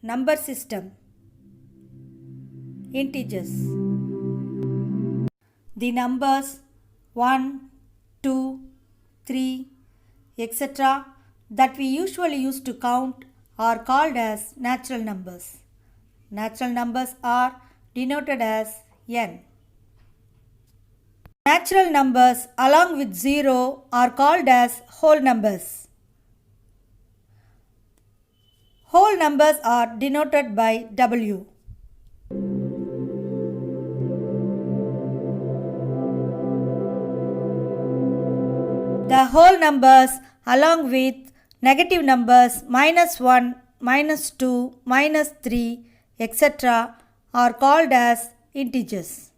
number system. Integers. The numbers 1, 2, 3, etc. that we usually use to count are called as natural numbers. Natural numbers are denoted as n. Natural numbers along with 0 are called as whole numbers. Whole numbers are denoted by W. The whole numbers along with negative numbers -1, -2, -3, etc. are called as integers.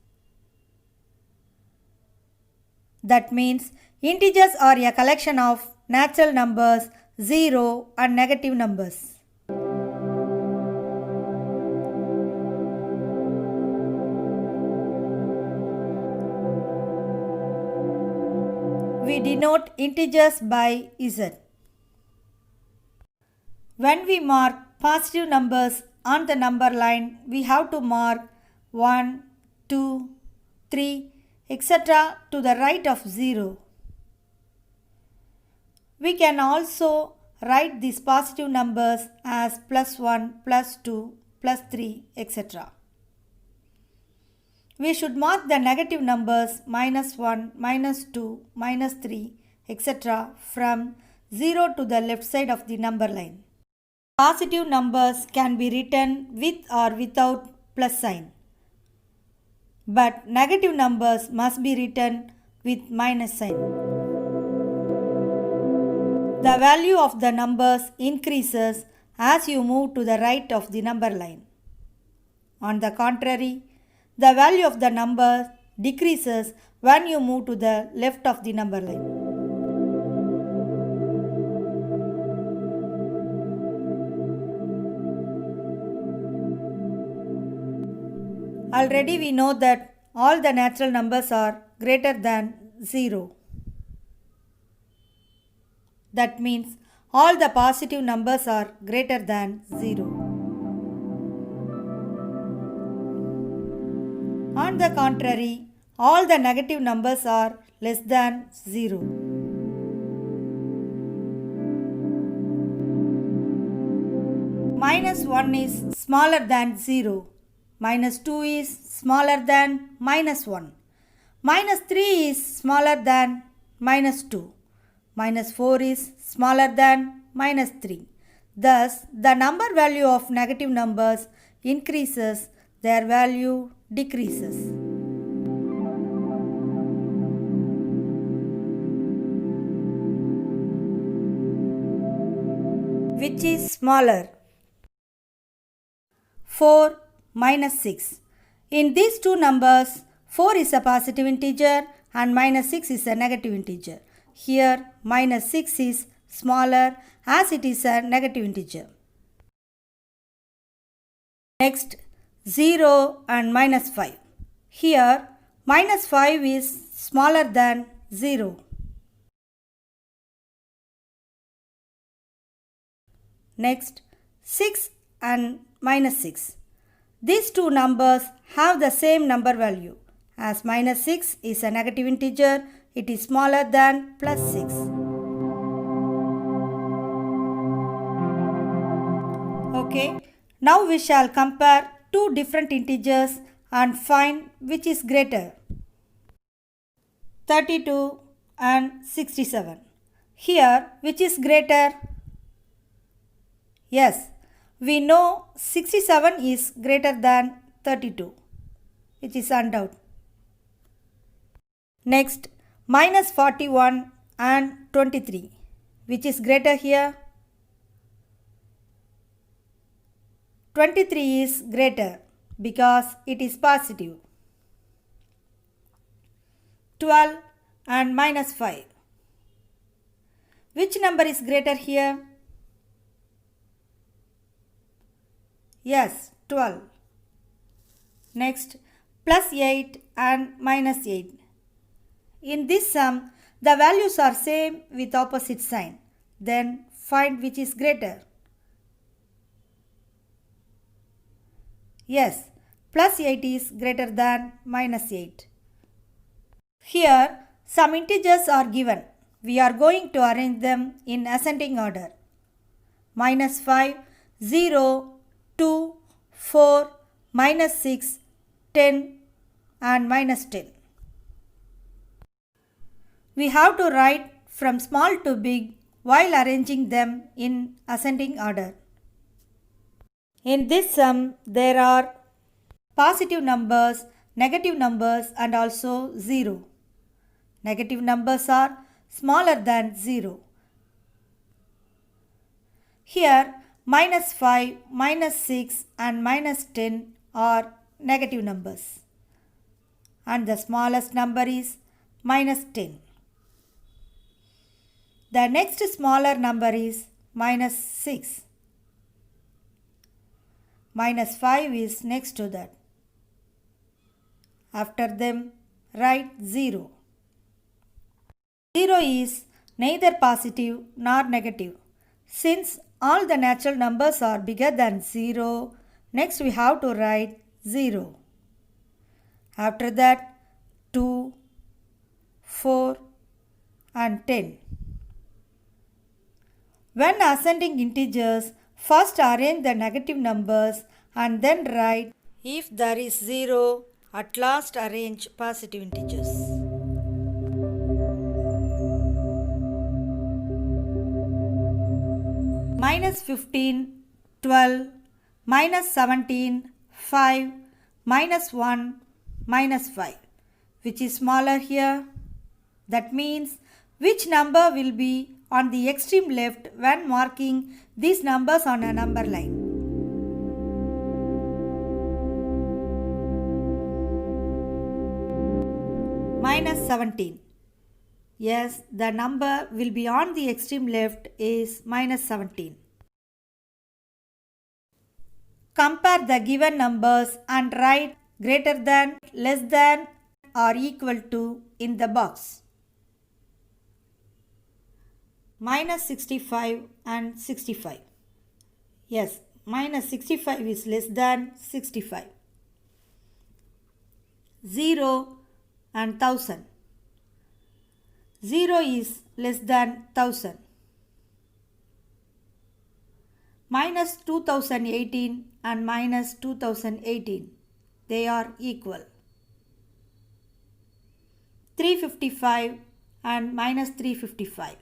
That means integers are a collection of natural numbers, 0 and negative numbers. We denote integers by Z. When we mark positive numbers on the number line, we have to mark 1, 2, 3, etc. to the right of 0. We can also write these positive numbers as +1, +2, +3, etc. We should mark the negative numbers -1, -2, -3, etc. from 0 to the left side of the number line. Positive numbers can be written with or without plus sign, but negative numbers must be written with minus sign. The value of the numbers increases as you move to the right of the number line. On the contrary, the value of the number decreases when you move to the left of the number line. Already we know that all the natural numbers are greater than 0. That means all the positive numbers are greater than 0. On the contrary, all the negative numbers are less than 0. -1 is smaller than 0. -2 is smaller than -1. -3 is smaller than -2. -4 is smaller than -3. Thus, the number value of negative numbers increases, their value decreases. Which is smaller? 4 minus 6. In these two numbers, 4 is a positive integer and -6 is a negative integer. Here, -6 is smaller as it is a negative integer. Next, 0 and -5. Here, -5 is smaller than 0. Next, 6 and -6. These two numbers have the same number value. As -6 is a negative integer, it is smaller than +6. Okay, now we shall compare two different integers and find which is greater. 32 and 67. Here, which is greater? Yes, we know 67 is greater than 32, which is undoubted. Next, -41 and 23. Which is greater here? 23 is greater because it is positive. 12 and -5. Which number is greater here? Yes, 12. Next, +8 and -8. In this sum, the values are same with opposite sign. Then find which is greater. Yes, plus 8 is greater than minus 8. Here, some integers are given. We are going to arrange them in ascending order. Minus 5, 0, 2, 4, minus 6, 10 and minus 10. We have to write from small to big while arranging them in ascending order. In this sum, there are positive numbers, negative numbers and also 0. Negative numbers are smaller than 0. Here, minus 5, minus 6 and minus 10 are negative numbers. And the smallest number is minus 10. The next smaller number is minus 6. Minus 5 is next to that. After them, write 0. 0 is neither positive nor negative. Since all the natural numbers are bigger than 0, next we have to write 0. After that, 2, 4 and 10. When ascending integers, first arrange the negative numbers and then write. If there is 0, at last arrange positive integers. Minus 15, 12, minus 17, 5, minus 1, minus 5. Which is smaller here? That means which number will be on the extreme left when marking these numbers on a number line. Minus 17. Yes, the number will be on the extreme left is minus 17. Compare the given numbers and write greater than, less than or equal to in the box. Minus 65 and 65. Yes, minus 65 is less than 65. 0 and 1000. 0 is less than 1000. Minus 2018 and minus 2018. They are equal. 355 and minus 355.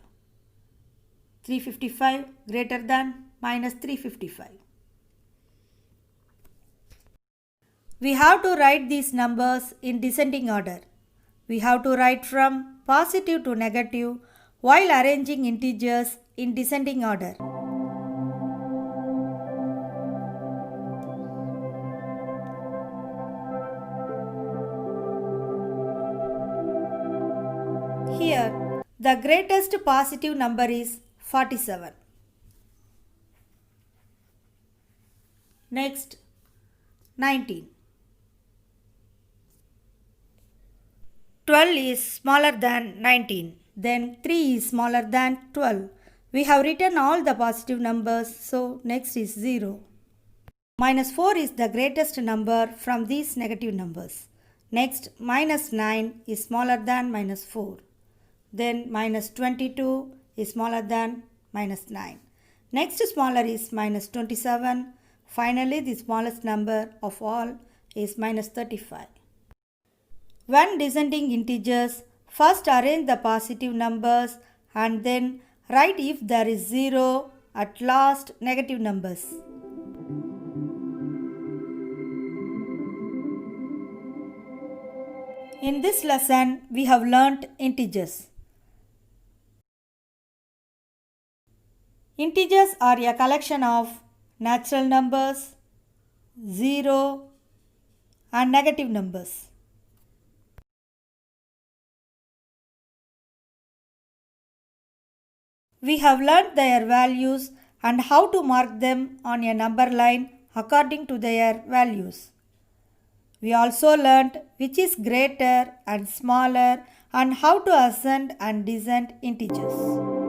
355 greater than minus 355. We have to write these numbers in descending order. We have to write from positive to negative while arranging integers in descending order. Here, the greatest positive number is 47. Next, 19. 12 is smaller than 19. Then 3 is smaller than 12. We have written all the positive numbers, so next is 0. Minus 4 is the greatest number from these negative numbers. Next, minus 9 is smaller than minus 4. Then minus 22 is smaller than minus 9. Next smaller is minus 27. Finally, the smallest number of all is minus 35. When descending integers, first arrange the positive numbers and then write if there is 0, at last negative numbers. In this lesson, we have learnt integers. Integers are a collection of natural numbers, 0 and negative numbers. We have learnt their values and how to mark them on a number line according to their values. We also learnt which is greater and smaller and how to ascend and descend integers.